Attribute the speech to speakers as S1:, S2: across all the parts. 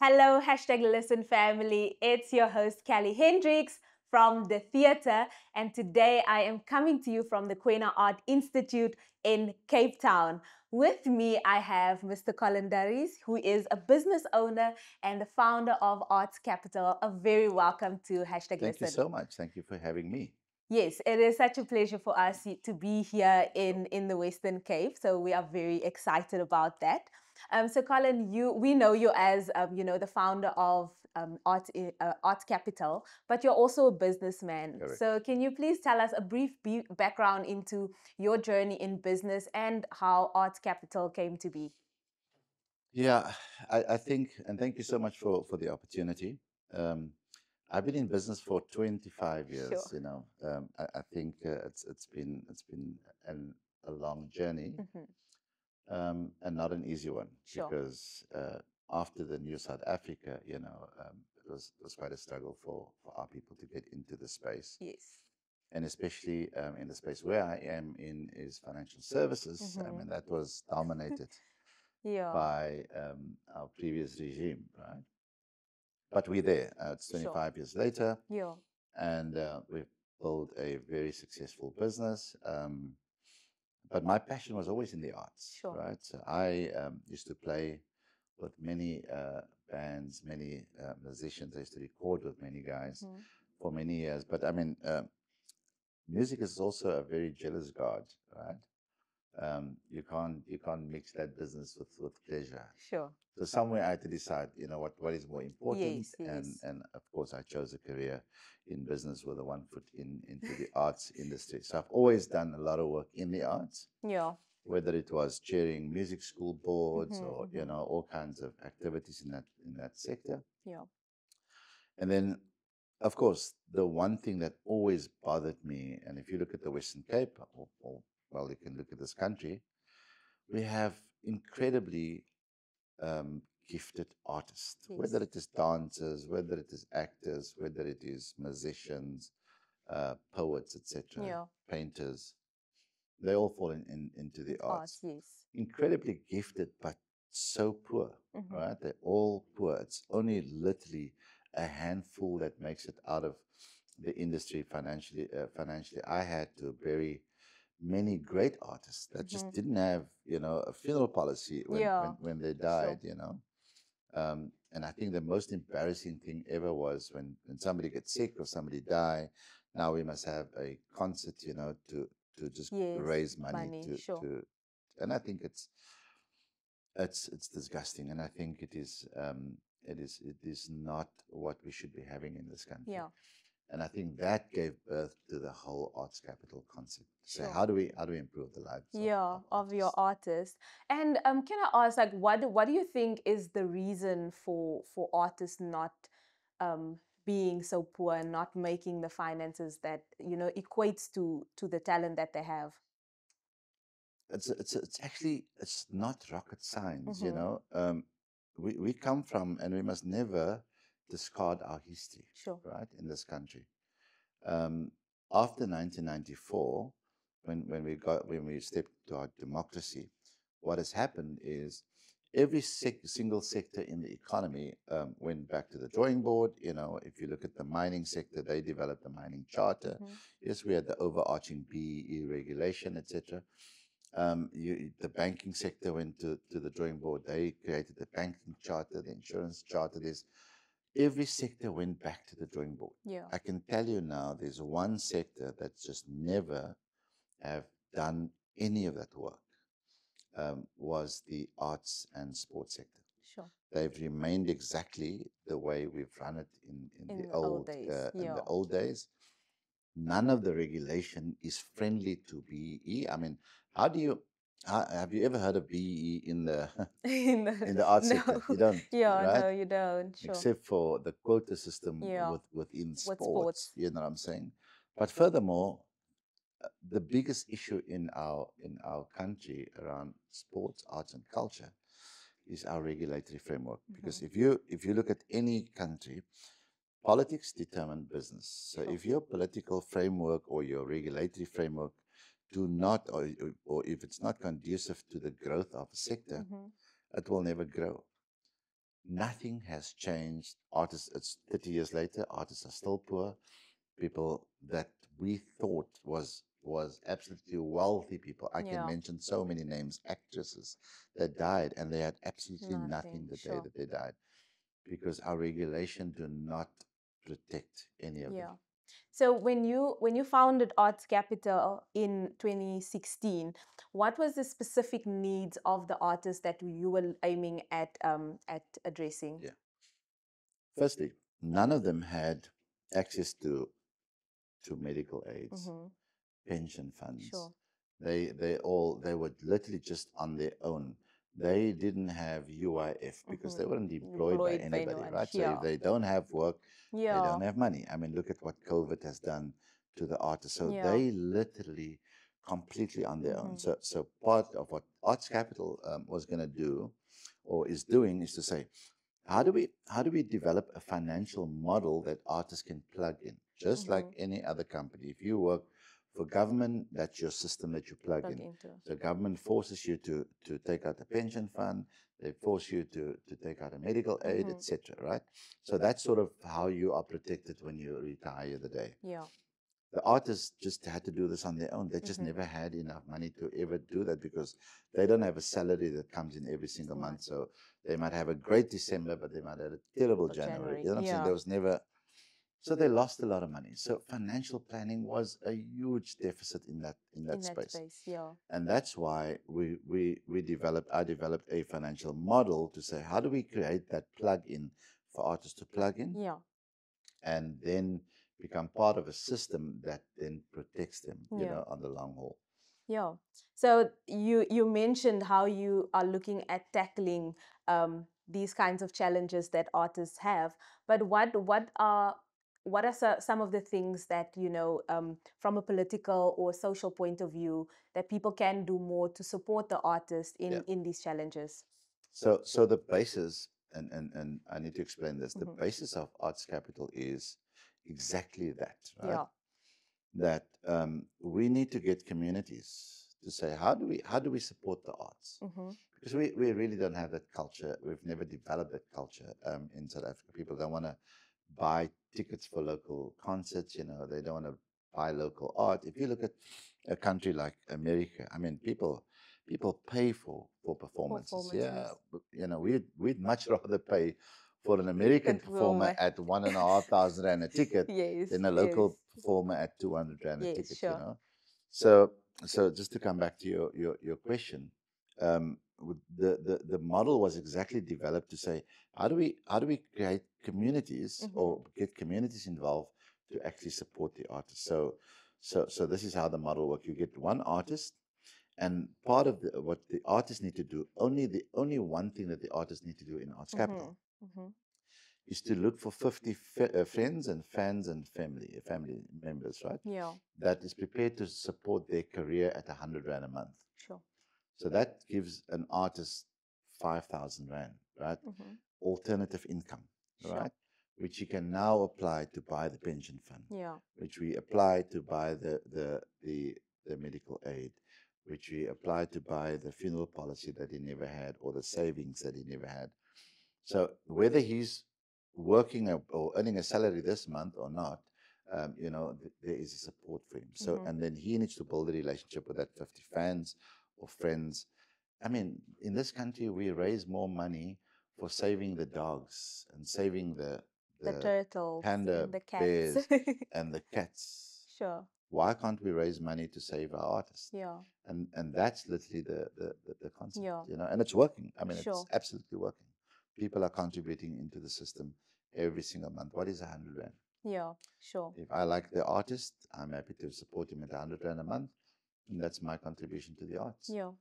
S1: Hello, hashtag Listen Family. It's your host, Callie Hendricks from the theatre. And today I am coming to you from the Kwena Art Institute in Cape Town. With me, I have Mr. Colin Durries, who is a business owner and the founder of Arts Capital. A very welcome to hashtag
S2: Thank you
S1: Listen.
S2: so much. Thank you for having me.
S1: Yes, it is such a pleasure for us to be here in the Western Cape. So we are very excited about that. So Colin, we know you as the founder of Art Capital, but you're also a businessman.
S2: Correct.
S1: So can you please tell us a brief background into your journey in business and how Art Capital came to be?
S2: Yeah, I think, and thank you so much for the opportunity. Um, I've been in business for 25 years.
S1: Sure.
S2: I think it's been a long journey,
S1: Hmm.
S2: and not an easy one
S1: Sure.
S2: because after the new South Africa, it was quite a struggle for our people to get into the space,
S1: Yes.
S2: and especially in the space where I am in is financial services. I
S1: Hmm.
S2: mean, that was dominated
S1: Yeah.
S2: by our previous regime, right? But we're there. It's
S1: Sure.
S2: 25 years later,
S1: Yeah.
S2: and we've built a very successful business. But my passion was always in the arts,
S1: Sure.
S2: right? So I used to play with many bands, many musicians. I used to record with many guys
S1: Hmm.
S2: for many years. But I mean, music is also a very jealous god, right? You can't mix that business with pleasure.
S1: Sure.
S2: So somewhere I had to decide, what is more important,
S1: Yes.
S2: and
S1: Yes.
S2: and of course I chose a career in business with a one foot into the arts industry. So I've always done a lot of work in the arts,
S1: Yeah.
S2: whether it was chairing music school boards
S1: Mm-hmm,
S2: or
S1: mm-hmm.
S2: all kinds of activities in that sector.
S1: Yeah.
S2: And then, of course, the one thing that always bothered me, and if you look at the Western Cape, or well, you can look at this country, we have incredibly gifted artists,
S1: Yes.
S2: whether it is dancers, whether it is actors, whether it is musicians, poets, etc.,
S1: Yeah.
S2: painters. They all fall into the
S1: Into arts.
S2: arts.
S1: Yes.
S2: Incredibly gifted, but so poor,
S1: Mm-hmm.
S2: right? They're all poor. It's only literally a handful that makes it out of the industry financially. Financially, I had to bury many great artists that just
S1: Mm-hmm.
S2: didn't have, a funeral policy when
S1: Yeah.
S2: when when they
S1: Sure.
S2: died. And I think the most embarrassing thing ever was when somebody gets sick or somebody die. Now we must have a concert, to just
S1: Yes.
S2: raise money
S1: Money.
S2: to
S1: Sure.
S2: to, and I think it's disgusting, and I think it is not what we should be having in this country.
S1: Yeah.
S2: And I think that gave birth to the whole arts capital concept. To say,
S1: Sure.
S2: how do we improve the lives
S1: Yeah,
S2: of
S1: of your
S2: artists?
S1: artist. And can I ask, like, what do you think is the reason for artists not um being so poor and not making the finances that equates to the talent that they have?
S2: It's actually it's not rocket science,
S1: Mm-hmm.
S2: we come from, and we must never discard our history,
S1: Sure.
S2: right, in this country. um, After 1994, when we stepped to our democracy, what has happened is every single sector in the economy went back to the drawing board. If you look at the mining sector, they developed the mining charter.
S1: Mm-hmm.
S2: Yes, we had the overarching BEE regulation, etc. The banking sector went to the drawing board. They created the banking charter, the insurance charter. Every sector went back to the drawing board.
S1: Yeah.
S2: I can tell you now, there's one sector that just never have done any of that work. Was the arts and sports sector.
S1: Sure.
S2: They've remained exactly the way we've run it in the
S1: In the old
S2: old
S1: days.
S2: in the
S1: Yeah.
S2: old days. None of the regulation is friendly to BEE. I mean, how do you have you ever heard of BEE in the in the arts
S1: No.
S2: sector? You don't,
S1: Yeah,
S2: right?
S1: no, you don't. Sure.
S2: Except for the quota system
S1: Yeah.
S2: within
S1: With
S2: sports.
S1: sports.
S2: You know what I'm saying? But furthermore, the biggest issue in our country around sports, arts, and culture is our regulatory framework. Because
S1: Mm-hmm.
S2: if you look at any country, politics determine business. So
S1: Sure.
S2: if your political framework or your regulatory framework do not, or if it's not conducive to the growth of a sector,
S1: Mm-hmm.
S2: it will never grow. Nothing has changed. Artists, it's 30 years later, artists are still poor. People that we thought was absolutely wealthy people. I can
S1: Yeah.
S2: mention so many names, actresses that died, and they had absolutely nothing
S1: Nothing.
S2: the day
S1: Sure.
S2: that they died because our regulation do not protect any of them.
S1: Yeah. So when you founded Arts Capital in 2016, what was the specific needs of the artists that you were aiming at addressing?
S2: Yeah. Firstly, none of them had access to medical aids,
S1: Mm-hmm.
S2: pension funds.
S1: Sure.
S2: They were literally just on their own. They didn't have UIF because they weren't
S1: Mm-hmm.
S2: employed by
S1: Employed by
S2: anybody,
S1: anyone.
S2: right? So if
S1: Yeah.
S2: they don't have work, they
S1: Yeah.
S2: don't have money. I mean, look at what COVID has done to the artists. So
S1: Yeah.
S2: they literally completely on their own.
S1: Mm-hmm.
S2: So part of what Arts Capital was going to do, or is doing, is to say, how do we develop a financial model that artists can plug in, just like
S1: Mm-hmm.
S2: any other company? If you work for government, that's your system that you plug
S1: Plug
S2: in.
S1: into.
S2: So government forces you to take out a pension fund, they force you to take out a medical aid,
S1: Mm-hmm.
S2: etc. Right? So that's sort of how you are protected when you retire the day.
S1: Yeah.
S2: The artists just had to do this on their own. They just
S1: Mm-hmm.
S2: never had enough money to ever do that because they don't have a salary that comes in every single
S1: Right.
S2: month. So they might have a great December, but they might have a terrible January. You know what I'm saying?
S1: Yeah.
S2: There was never, so they lost a lot of money. So financial planning was a huge deficit in that
S1: In that
S2: space.
S1: space. Yeah.
S2: And that's why I developed a financial model to say, how do we create that plug in for artists to plug in?
S1: Yeah.
S2: And then become part of a system that then protects them,
S1: Yeah.
S2: on the long haul.
S1: Yeah. So you mentioned how you are looking at tackling these kinds of challenges that artists have, but what are some of the things that from a political or social point of view that people can do more to support the artist
S2: Yeah.
S1: in these challenges?
S2: So the basis, and I need to explain this. The
S1: Mhm.
S2: basis of Arts Capital is exactly that, right?
S1: Yeah.
S2: That we need to get communities to say, how do we support the arts?
S1: Mm-hmm.
S2: Because we really don't have that culture. We've never developed that culture in South Africa. People don't want to buy tickets for local concerts. They don't want to buy local art. If you look at a country like America, I mean, people pay for performances. Yeah,
S1: Performances.
S2: we'd much rather pay for an American performer at R1,500 a ticket
S1: Yes.
S2: than a
S1: Yes.
S2: local performer at 200 rand a
S1: Yes.
S2: ticket.
S1: Sure.
S2: So just to come back to your question, the model was exactly developed to say, how do we create communities or get communities involved to actually support the artists? So this is how the model works. You get one artist, and part of what the artists need to do, the only one thing that the artists need to do in Arts Capital
S1: Mm-hmm.
S2: is to look for 50 friends and fans and family members, right?
S1: Yeah.
S2: That is prepared to support their career at 100 rand a month.
S1: Sure.
S2: So that gives an artist 5,000 rand, right?
S1: Mm-hmm.
S2: Alternative income,
S1: Sure.
S2: right? Which you can now apply to buy the pension fund,
S1: Yeah.
S2: which we apply to buy the medical aid, which we apply to buy the funeral policy that he never had or the savings that he never had. So whether he's working or earning a salary this month or not, there is a support for him. So,
S1: Mhm.
S2: and then he needs to build a relationship with that 50 fans or friends. I mean, in this country, we raise more money for saving the dogs and saving
S1: The
S2: the
S1: turtles
S2: panda
S1: and the cats.
S2: bears and the cats.
S1: Sure.
S2: Why can't we raise money to save our artists?
S1: Yeah.
S2: And that's literally the concept,
S1: Yeah.
S2: and it's working. I mean,
S1: Sure.
S2: it's absolutely working. People are contributing into the system every single month. What is 100 rand?
S1: Yeah. Sure.
S2: If I like the artist, I'm happy to support him at 100 rand a month, and that's my contribution to the arts.
S1: Yeah.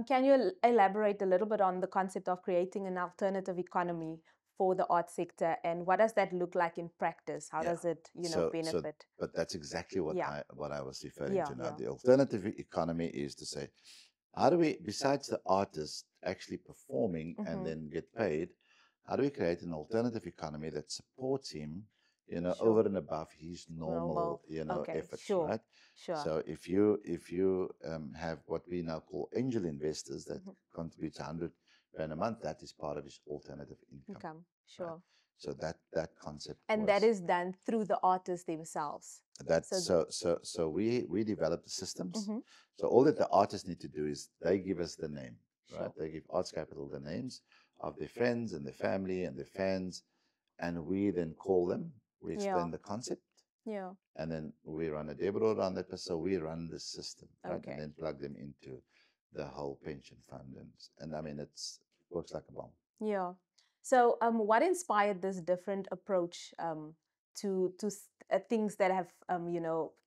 S1: Can you elaborate a little bit on the concept of creating an alternative economy for the art sector, and what does that look like in practice? How
S2: Yeah.
S1: does it,
S2: So,
S1: benefit?
S2: but that's exactly what
S1: Yeah,
S2: I was referring
S1: yeah,
S2: to now.
S1: yeah.
S2: The alternative economy is to say, how do we, besides the artist actually performing and
S1: Mm-hmm.
S2: then get paid, how do we create an alternative economy that supports him,
S1: Sure.
S2: over and above his normal,
S1: Normal. Okay,
S2: efforts,
S1: sure,
S2: right?
S1: sure.
S2: So if you have what we now call angel investors that
S1: Mm-hmm.
S2: contributes 100 rand a month, that is part of his alternative income,
S1: Income,
S2: right?
S1: sure.
S2: So that concept
S1: And that
S2: was
S1: is done through the artists themselves.
S2: that.
S1: So,
S2: So we develop the systems.
S1: mm-hmm.
S2: So all that the artists need to do is they give us the name, right?
S1: Sure.
S2: They give Arts Capital the names of their friends and their family and their fans, and we then call them. We
S1: Yeah,
S2: explain the concept,
S1: yeah.
S2: and then we run a debit order on that person. So we run the system, right, and
S1: Okay.
S2: then plug them into the whole pension fund, and I mean it's works like a bomb.
S1: Yeah. So, what inspired this different approach to things that have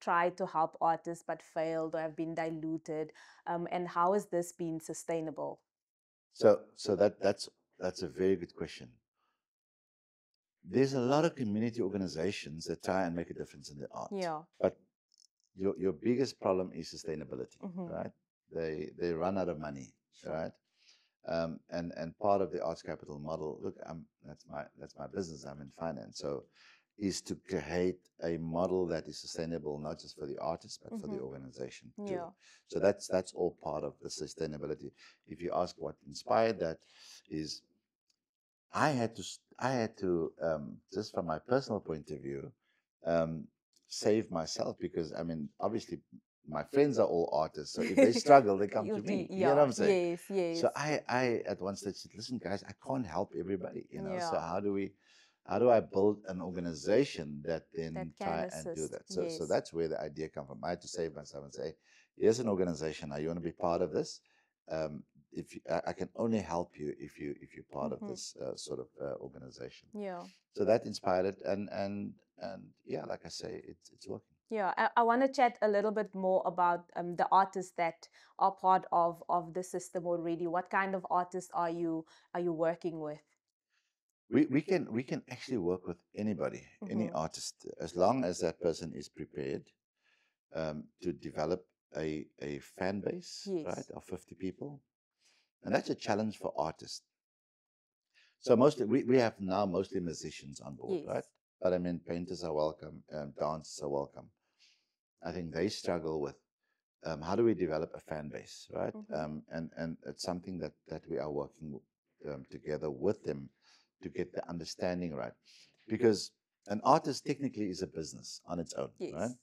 S1: tried to help artists but failed or have been diluted, and how has this been sustainable?
S2: So that's a very good question. There's a lot of community organizations that try and make a difference in the art,
S1: Yeah.
S2: but your biggest problem is sustainability,
S1: Mm-hmm.
S2: right? They run out of money,
S1: Sure.
S2: right? And part of the Arts Capital model, look, that's my business. I'm in finance, so is to create a model that is sustainable not just for the artist but for the
S1: Mm-hmm.
S2: organization too.
S1: Yeah.
S2: So that's all part of the sustainability. If you ask what inspired that, is I had to just from my personal point of view, um, save myself because I mean, obviously, my friends are all artists, so if they struggle, they come to me. You know what
S1: Yeah.
S2: I'm saying?
S1: Yes. Yes.
S2: So I at one stage said, listen, guys, I can't help everybody. So
S1: Yeah.
S2: how do I build an organization that
S1: That
S2: then
S1: can
S2: try and do
S1: assist.
S2: that? So
S1: Yes.
S2: that's where the idea come from. I had to save myself and say, here's an organization. Now you want to be part of this? Um, if you, I can only help you if you're part of
S1: Mm-hmm.
S2: this sort of organization.
S1: Yeah.
S2: So that inspired it, and yeah, like I say, it's working.
S1: Yeah, I want to chat a little bit more about the artists that are part of the system already. What kind of artists are you working with?
S2: We can actually work with anybody, any
S1: Mm-hmm.
S2: artist, as long as that person is prepared to develop a fan base, right,
S1: Yes.
S2: of 50 people, and that's a challenge for artists. So mostly we have now mostly musicians on board,
S1: Yes.
S2: right? But I mean, painters are welcome, dancers are welcome. I think they struggle with how do we develop a fan base, right?
S1: Mm-hmm.
S2: And it's something that we are working together with them to get the understanding right, because an artist technically is a business on its own, right?
S1: Yes.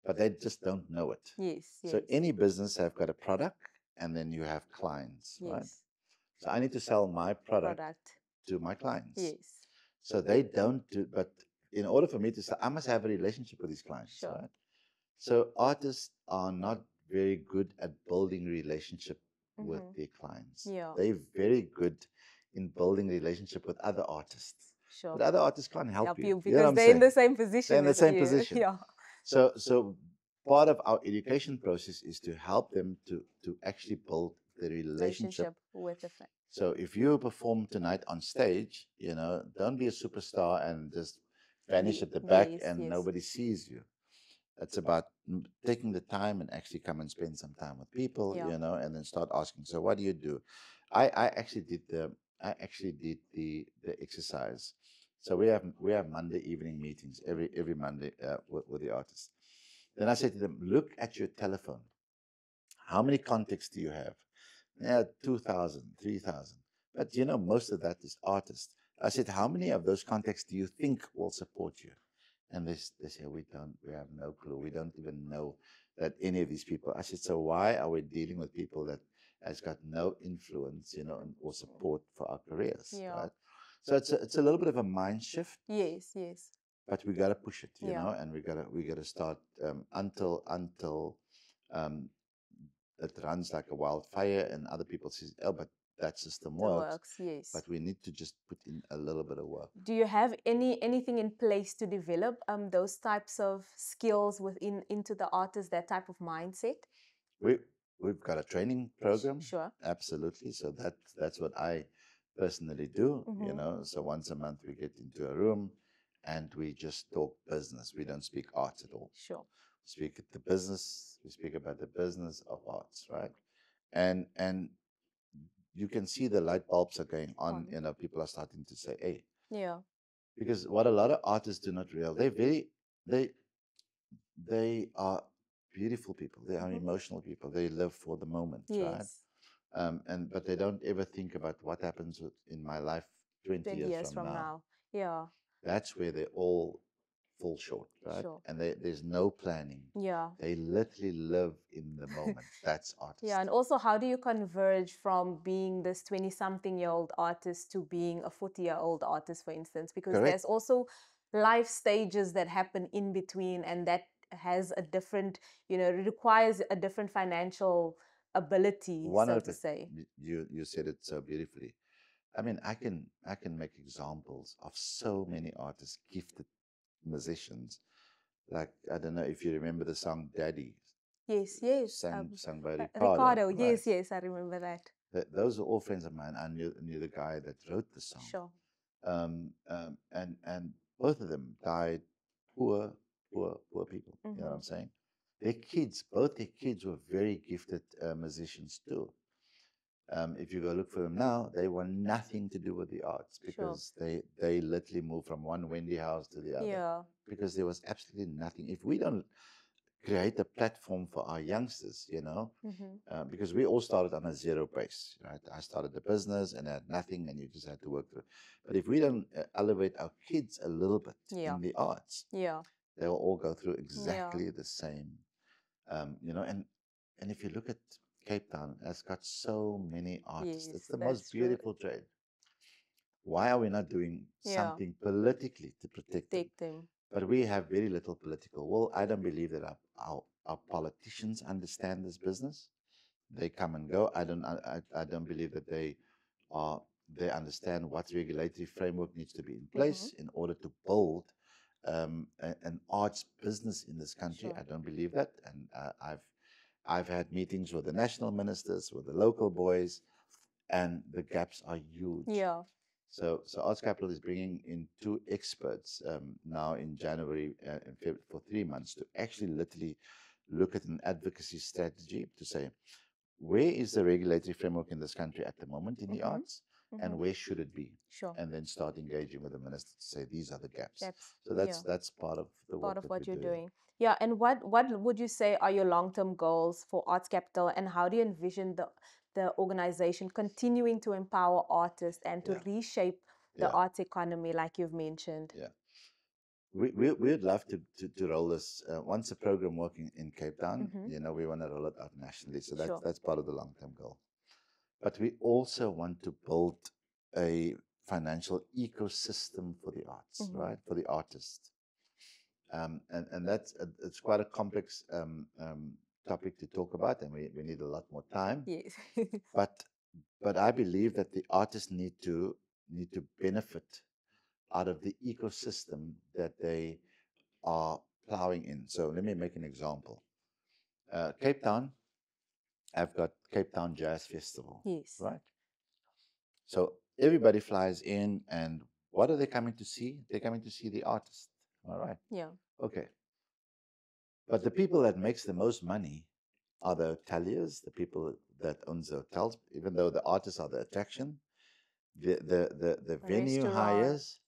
S2: But they just don't know it.
S1: Yes.
S2: So
S1: Yes.
S2: any business have got a product, and then you have clients, right?
S1: Yes.
S2: So I need to sell my product
S1: Product.
S2: to my clients.
S1: Yes.
S2: So they don't do, but in order for me to sell, I must have a relationship with these clients,
S1: Sure.
S2: right? So artists are not very good at building relationship with
S1: Mm-hmm.
S2: their clients.
S1: Yeah.
S2: They're very good in building relationship with other artists. But
S1: Sure.
S2: other artists can't help
S1: Help
S2: you.
S1: you
S2: You know what
S1: because
S2: I'm
S1: they're in
S2: saying?
S1: the same
S2: They're
S1: position
S2: in the
S1: as
S2: same
S1: you.
S2: position.
S1: Yeah.
S2: So part of our education process is to help them to actually build the relationship.
S1: Relationship with the friend.
S2: So if you perform tonight on stage, don't be a superstar and just vanish at the back
S1: Yes.
S2: and
S1: Yes.
S2: nobody sees you. It's about taking the time and actually come and spend some time with people,
S1: Yeah.
S2: and then start asking. So what do you do? I actually did the exercise. So we have Monday evening meetings every Monday with the artists. Then I said to them, look at your telephone. How many contacts do you have? Yeah, 2,000, 3,000. But most of that is artists. I said, how many of those contacts do you think will support you? And they say, we have no clue. We don't even know that any of these people. I said, so why are we dealing with people that has got no influence, or support for our careers,
S1: Yeah.
S2: right? So it's a little bit of a mind shift,
S1: Yes. Yes.
S2: but we got to push it,
S1: Yeah.
S2: and we gotta start until um, it runs like a wildfire, and other people say, oh, but that system
S1: The
S2: works.
S1: works. Yes.
S2: But we need to just put in a little bit of work.
S1: Do you have anything in place to develop those types of skills within into the artist, that type of mindset?
S2: We we've got a training program,
S1: Sure.
S2: absolutely. So that's what personally do, you
S1: Mm-hmm.
S2: know. So once a month we get into a room and we just talk business. We don't speak arts at all.
S1: Sure.
S2: Speak at the business. We speak about the business of arts, right? And you can see the light bulbs are going on.
S1: On.
S2: You know, people are starting to say, "Hey,"
S1: Yeah.
S2: because what a lot of artists do not realize, they they are beautiful people. They are
S1: Mm-hmm.
S2: emotional people. They live for the moment, right?
S1: Yes.
S2: And but they don't ever think about what happens in my life 20
S1: 20
S2: years
S1: years
S2: from
S1: from
S2: now.
S1: now. Yeah.
S2: That's where they all fall short, right?
S1: Sure.
S2: And there's no planning.
S1: Yeah.
S2: They literally live in the moment. That's
S1: Yeah,
S2: artist.
S1: and also how do you converge from being this 20-something-year-old artist to being a 40-year-old artist, for instance? Because
S2: Correct.
S1: there's also life stages that happen in between, and that has a different, it requires a different financial ability,
S2: One
S1: so
S2: of
S1: to
S2: it.
S1: say.
S2: You said it so beautifully. I mean, I can make examples of so many artists, gifted musicians. Like I don't know if you remember the song "Daddy,"
S1: Yes, yes.
S2: sung by Ricardo,
S1: Ricardo,
S2: right?
S1: yes, yes, I remember that.
S2: Those are all friends of mine. I knew the guy that wrote the song,
S1: Sure.
S2: and both of them died poor, poor people. You know what
S1: Mm-hmm.
S2: I'm saying? Both their kids were very gifted musicians too. If you go look for them now, they want nothing to do with the arts
S1: Sure.
S2: because they literally moved from one Wendy house to the other
S1: Yeah.
S2: because there was absolutely nothing. If we don't create a platform for our youngsters, you know,
S1: Mm-hmm.
S2: because we all started on a zero base, right? I started the business and I had nothing, and you just had to work through. But if we don't elevate our kids a little bit
S1: Yeah.
S2: in the arts,
S1: Yeah.
S2: they will all go through
S1: Yeah.
S2: exactly the same, you know. And if you look at Cape Town, it's got so many artists. It's
S1: Yes,
S2: the most
S1: that's true.
S2: beautiful trade. Why are we not doing
S1: Yeah.
S2: something politically to protect them?
S1: Take them.
S2: But we have very little political will. I don't believe that our politicians understand this business. They come and go. I don't believe that are they understand what regulatory framework needs to be in
S1: Mm-hmm.
S2: place in order to build an arts business in this country.
S1: Sure.
S2: I don't believe that, and I've had meetings with the national ministers, with the local boys, and the gaps are huge.
S1: Yeah.
S2: So Arts Capital is bringing in two experts now in January and for 3 months to actually literally look at an advocacy strategy to say where is the regulatory framework in this country at the moment in the
S1: Mm-hmm.
S2: arts and
S1: Mm-hmm.
S2: where should it be,
S1: Sure.
S2: and then start engaging with the minister to say these are the gaps.
S1: That's
S2: So
S1: yeah,
S2: that's part of the
S1: part
S2: work
S1: of
S2: that
S1: what
S2: we're
S1: you're
S2: doing.
S1: doing. Yeah, and what would you say are your long-term goals for Arts Capital, and how do you envision the organization continuing to empower artists and to
S2: Yeah,
S1: reshape the
S2: yeah,
S1: arts economy, like you've mentioned?
S2: yeah. We'd love to roll this once the program working in Cape Town.
S1: Mm-hmm.
S2: You know, we want to roll it out nationally. So
S1: Sure.
S2: that's part of the long term goal. But we also want to build a financial ecosystem for the arts,
S1: Mm-hmm.
S2: right? For the artists. And that's it's quite a complex topic to talk about, and we need a lot more time.
S1: Yes.
S2: But I believe that the artists need to benefit out of the ecosystem that they are plowing in. So let me make an example. Cape Town, I've got Cape Town Jazz Festival,
S1: Yes.
S2: right? So everybody flies in, and what are they coming to see? They're coming to see the artist. All right.
S1: Yeah.
S2: Okay. But the people that makes the most money are the hoteliers, the people that owns the hotels, even though the artists are the attraction, the
S1: A
S2: venue
S1: restaurant.
S2: hires,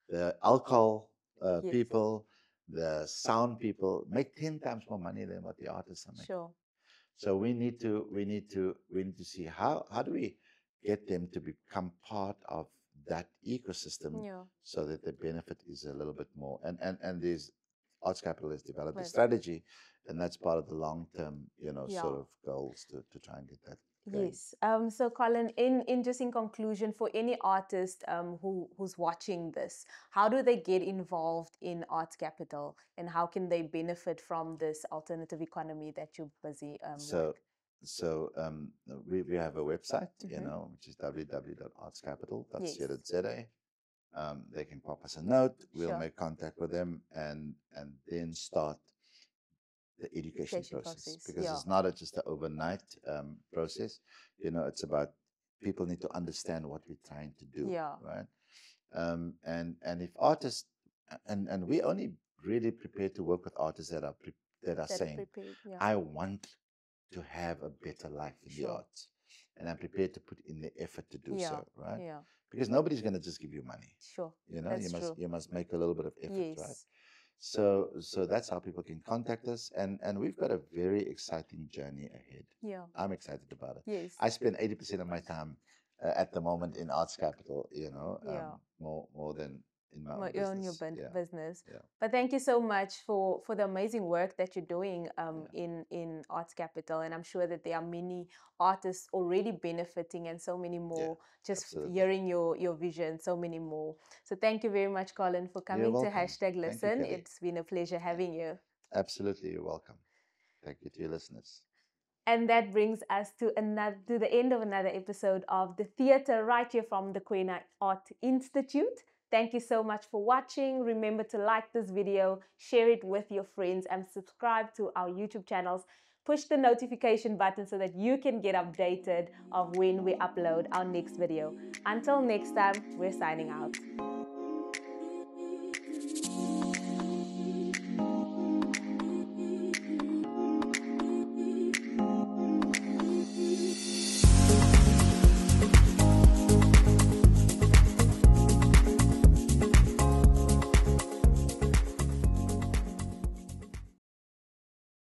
S2: the alcohol
S1: Yes.
S2: people, the sound people make 10 times more money than what the artists are making.
S1: Sure.
S2: So we need to see how do we get them to become part of that ecosystem
S1: Yeah.
S2: so that the benefit is a little bit more. And these Arts Capital has developed a
S1: Well,
S2: strategy, and that's part of the long term, sort
S1: yeah.
S2: of goals to try and get that going.
S1: Yes. So Colin, in just in conclusion, for any artist who's watching this, how do they get involved in Arts Capital, and how can they benefit from this alternative economy that you're busy with?
S2: So so we have a website,
S1: Mm-hmm.
S2: which is
S1: Yes.
S2: www.artscapital.co.za. They can pop us a note. We'll
S1: Sure.
S2: make contact with them and then start the education
S1: Education
S2: process,
S1: process.
S2: because
S1: Yeah.
S2: it's not just an overnight process. It's about people need to understand what we're trying to do,
S1: Yeah.
S2: right? And if artists, and we're only really prepared to work with artists that are that are
S1: That
S2: saying,
S1: prepared. Yeah.
S2: I want to have a better life in the
S1: Sure.
S2: arts, and I'm prepared to put in the effort to do
S1: Yeah.
S2: so, right?
S1: Yeah.
S2: Because nobody's going to just give you money.
S1: Sure.
S2: You know,
S1: That's true.
S2: you must make a little bit of effort, right?
S1: Yes.
S2: So that's how people can contact us, and we've got a very exciting journey ahead.
S1: Yeah.
S2: I'm excited about it.
S1: Yes.
S2: I spend 80% of my time at the moment in Arts Capital. You know,
S1: Yeah.
S2: more than in my own
S1: Own your
S2: business. Yeah,
S1: business.
S2: yeah.
S1: But thank you so much for the amazing work that you're doing
S2: Yeah.
S1: in Arts Capital, and I'm sure that there are many artists already benefiting, and so many more just
S2: Absolutely.
S1: hearing your vision. So many more. So thank you very much, Colin, for
S2: You're
S1: coming to
S2: welcome.
S1: Hashtag
S2: Thank you,
S1: Listen.
S2: Kelly.
S1: It's been a pleasure having you.
S2: Absolutely, you're welcome. Thank you to your listeners.
S1: And that brings us to the end of another episode of The Theatre right here from the Kwena Art Institute. Thank you so much for watching. Remember to like this video, share it with your friends, and subscribe to our YouTube channels. Push the notification button so that you can get updated of when we upload our next video. Until next time, we're signing out.